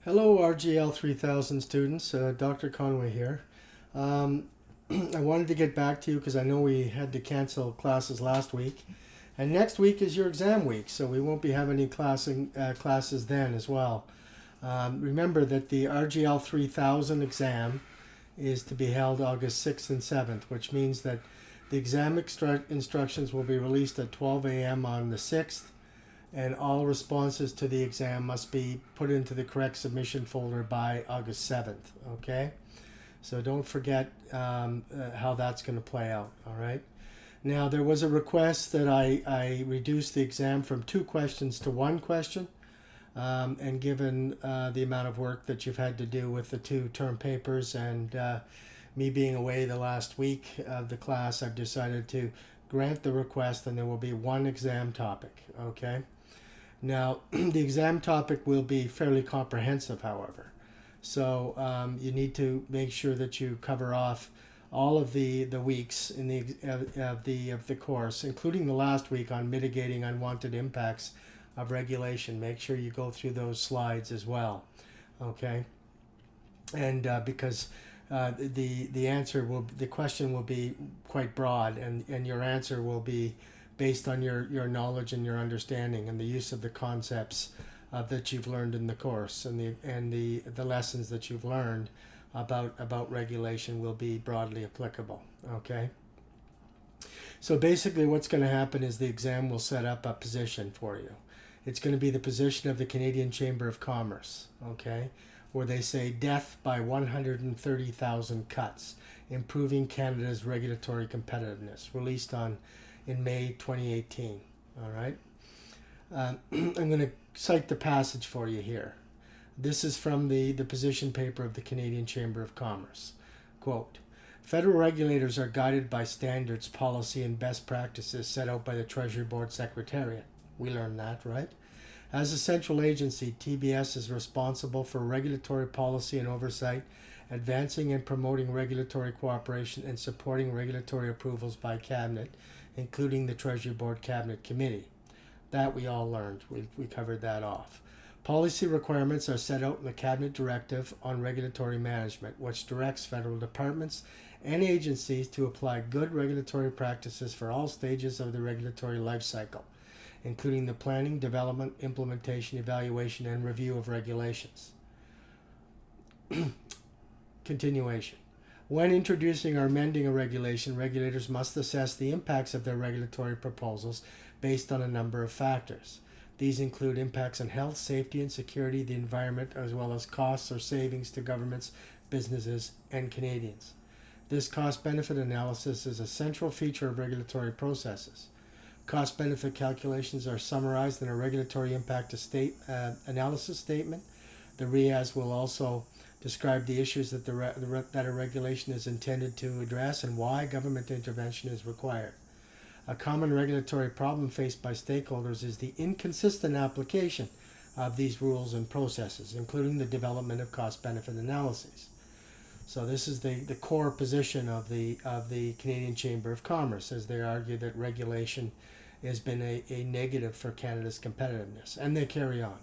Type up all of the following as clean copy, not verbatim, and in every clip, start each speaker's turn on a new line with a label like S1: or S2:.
S1: Hello, RGL3000 students. Dr. Conway here. I wanted to get back to you because I know we had to cancel classes last week. And next week is your exam week, so we won't be having any classes then as well. Remember that the RGL3000 exam is to be held August 6th and 7th, which means that the exam instructions will be released at 12 a.m. on the 6th, and all responses to the exam must be put into the correct submission folder by August 7th, okay? So don't forget how that's going to play out, all right? Now, there was a request that I reduce the exam from 2 questions to 1 question, and given the amount of work that you've had to do with the 2 term papers and me being away the last week of the class, I've decided to grant the request, and there will be 1 exam topic, okay? Now, the exam topic will be fairly comprehensive, however. So you need to make sure that you cover off all of the weeks in the course, including the last week on mitigating unwanted impacts of regulation. Make sure you go through those slides as well, okay? And because the question will be quite broad, and your answer will be based on your knowledge and your understanding and the use of the concepts that you've learned in the course, and the lessons that you've learned about regulation will be broadly applicable, okay? So basically what's going to happen is the exam will set up a position for you. It's going to be the position of the Canadian Chamber of Commerce, okay, where they say death by 130,000 cuts, improving Canada's regulatory competitiveness, released in May 2018. All right. I'm going to cite the passage for you here. This is from the position paper of the Canadian Chamber of Commerce. Quote, federal regulators are guided by standards, policy, and best practices set out by the Treasury Board Secretariat. We learned that, right? As a central agency, TBS is responsible for regulatory policy and oversight, advancing and promoting regulatory cooperation, and supporting regulatory approvals by Cabinet, including the Treasury Board Cabinet Committee. That we all learned. We covered that off. Policy requirements are set out in the Cabinet Directive on Regulatory Management, which directs federal departments and agencies to apply good regulatory practices for all stages of the regulatory life cycle, including the planning, development, implementation, evaluation, and review of regulations. Continuation. When introducing or amending a regulation, regulators must assess the impacts of their regulatory proposals based on a number of factors. These include impacts on health, safety, and security, the environment, as well as costs or savings to governments, businesses, and Canadians. This cost-benefit analysis is a central feature of regulatory processes. Cost-benefit calculations are summarized in a regulatory impact analysis statement. The RIAS will also describe the issues that a regulation is intended to address and why government intervention is required. A common regulatory problem faced by stakeholders is the inconsistent application of these rules and processes, including the development of cost-benefit analyses. So this is the core position of the Canadian Chamber of Commerce, as they argue that regulation has been a negative for Canada's competitiveness, and they carry on.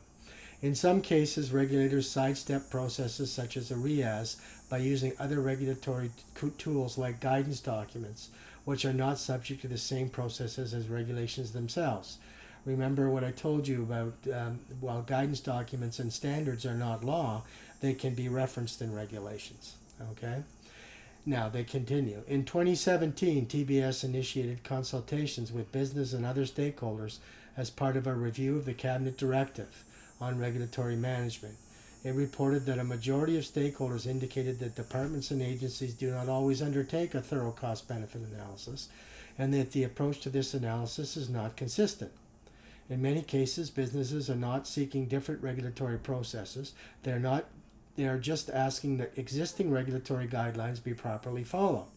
S1: In some cases, regulators sidestep processes such as a RIAS by using other regulatory tools like guidance documents, which are not subject to the same processes as regulations themselves. Remember what I told you about while guidance documents and standards are not law, they can be referenced in regulations. Okay? Now, they continue. In 2017, TBS initiated consultations with business and other stakeholders as part of a review of the Cabinet Directive on Regulatory Management. It reported that a majority of stakeholders indicated that departments and agencies do not always undertake a thorough cost-benefit analysis, and that the approach to this analysis is not consistent. In many cases, businesses are not seeking different regulatory processes. They are just asking that existing regulatory guidelines be properly followed.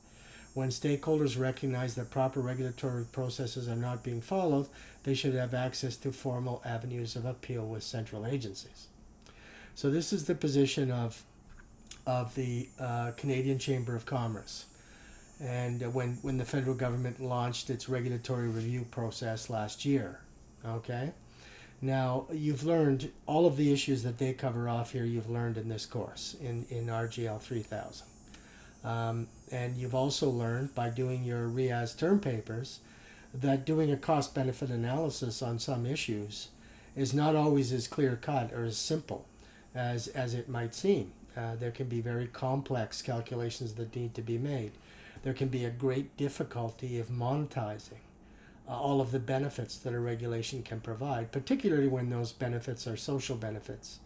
S1: When stakeholders recognize that proper regulatory processes are not being followed, they should have access to formal avenues of appeal with central agencies. So this is the position of the Canadian Chamber of Commerce. And when the federal government launched its regulatory review process last year, okay? Now, you've learned all of the issues that they cover off here, you've learned in this course in RGL3000. And you've also learned by doing your RIAS term papers that doing a cost benefit analysis on some issues is not always as clear cut or as simple as it might seem. There can be very complex calculations that need to be made. There can be a great difficulty of monetizing all of the benefits that a regulation can provide, particularly when those benefits are social benefits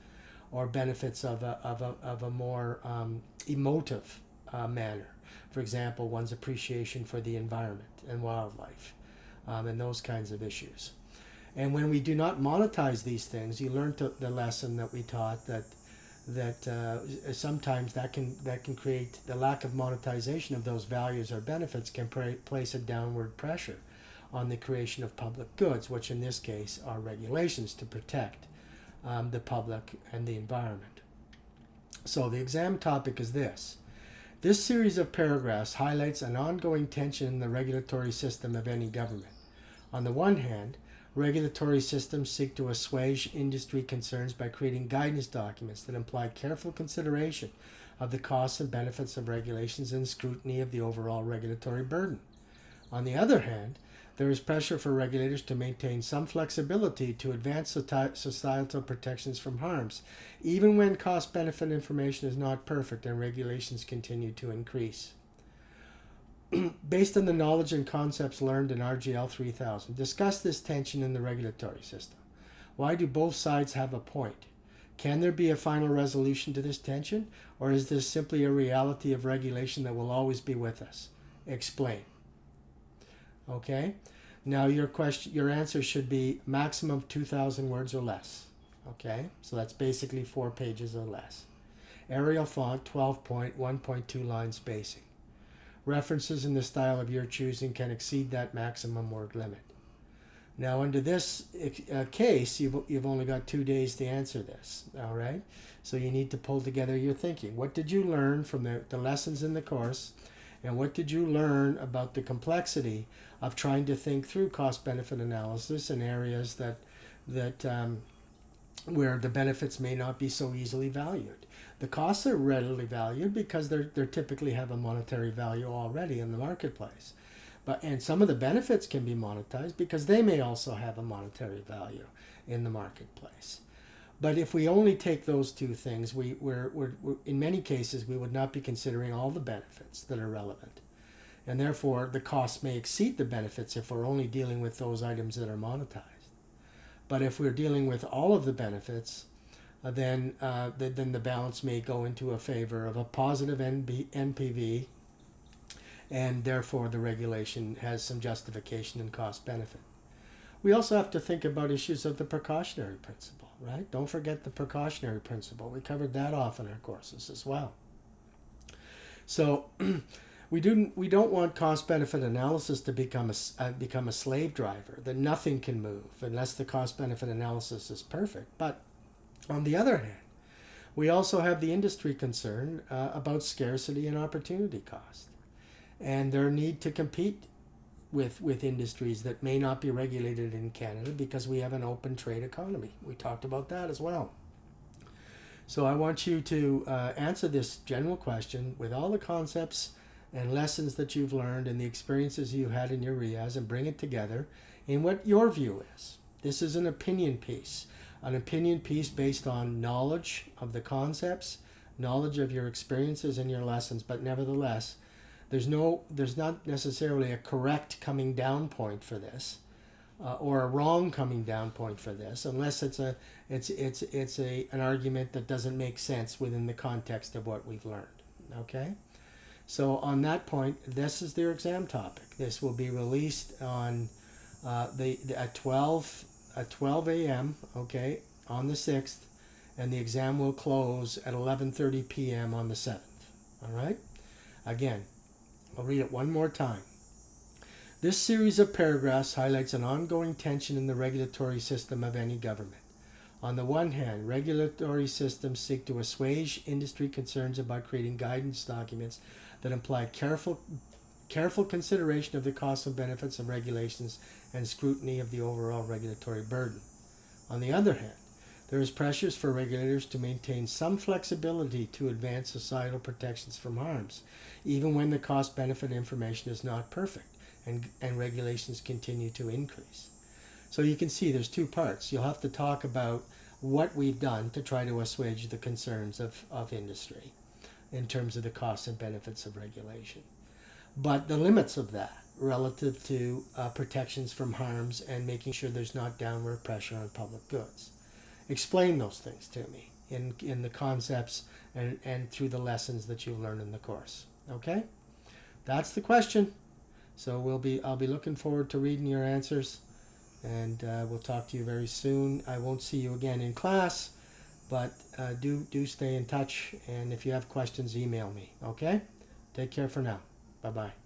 S1: or benefits of a more emotive manner. For example, one's appreciation for the environment and wildlife and those kinds of issues. And when we do not monetize these things, you learned the lesson that we taught that sometimes that can create the lack of monetization of those values or benefits can place a downward pressure on the creation of public goods, which in this case are regulations to protect the public and the environment. So the exam topic is this. This series of paragraphs highlights an ongoing tension in the regulatory system of any government. On the one hand, regulatory systems seek to assuage industry concerns by creating guidance documents that imply careful consideration of the costs and benefits of regulations and scrutiny of the overall regulatory burden. On the other hand, there is pressure for regulators to maintain some flexibility to advance societal protections from harms, even when cost-benefit information is not perfect and regulations continue to increase. Based on the knowledge and concepts learned in RGL 3000, discuss this tension in the regulatory system. Why do both sides have a point? Can there be a final resolution to this tension, or is this simply a reality of regulation that will always be with us? Explain. Okay? Now your answer should be maximum of 2,000 words or less. Okay? So that's basically 4 pages or less. Arial font, 12 point, 1.2 line spacing. References in the style of your choosing can exceed that maximum word limit. Now, under this case, you've only got 2 days to answer this, all right? So you need to pull together your thinking. What did you learn from the lessons in the course, and what did you learn about the complexity of trying to think through cost-benefit analysis in areas where the benefits may not be so easily valued? The costs are readily valued because they typically have a monetary value already in the marketplace. And some of the benefits can be monetized because they may also have a monetary value in the marketplace. But if we only take those two things, we're in many cases, we would not be considering all the benefits that are relevant. And therefore, the costs may exceed the benefits if we're only dealing with those items that are monetized. But if we're dealing with all of the benefits, then the balance may go into a favor of a positive NPV, and therefore the regulation has some justification and cost benefit. We also have to think about issues of the precautionary principle, right? Don't forget the precautionary principle. We covered that off in our courses as well. So we don't want cost benefit analysis to become a slave driver, that nothing can move unless the cost benefit analysis is perfect. But on the other hand, we also have the industry concern about scarcity and opportunity cost, and their need to compete with industries that may not be regulated in Canada because we have an open trade economy. We talked about that as well. So I want you to answer this general question with all the concepts and lessons that you've learned and the experiences you had in your RIAS, and bring it together in what your view is. This is an opinion piece based on knowledge of the concepts, knowledge of your experiences and your lessons, but nevertheless, there's not necessarily a correct coming down point for this, or a wrong coming down point for this, unless it's an argument that doesn't make sense within the context of what we've learned. Okay, so on that point, this is their exam topic. This will be released on at 12 a.m. Okay, on the 6th, and the exam will close at 11:30 p.m. on the 7th. All right, again, I'll read it one more time. This series of paragraphs highlights an ongoing tension in the regulatory system of any government. On the one hand, regulatory systems seek to assuage industry concerns about creating guidance documents that imply careful consideration of the costs and benefits of regulations and scrutiny of the overall regulatory burden. On the other hand, there is pressures for regulators to maintain some flexibility to advance societal protections from harms, even when the cost-benefit information is not perfect and regulations continue to increase. So you can see there's two parts. You'll have to talk about what we've done to try to assuage the concerns of industry in terms of the costs and benefits of regulation. But the limits of that relative to protections from harms and making sure there's not downward pressure on public goods. Explain those things to me in the concepts and through the lessons that you've learned in the course. Okay? That's the question. So I'll be looking forward to reading your answers, and we'll talk to you very soon. I won't see you again in class, but do stay in touch, and if you have questions, email me. Okay? Take care for now. Bye-bye.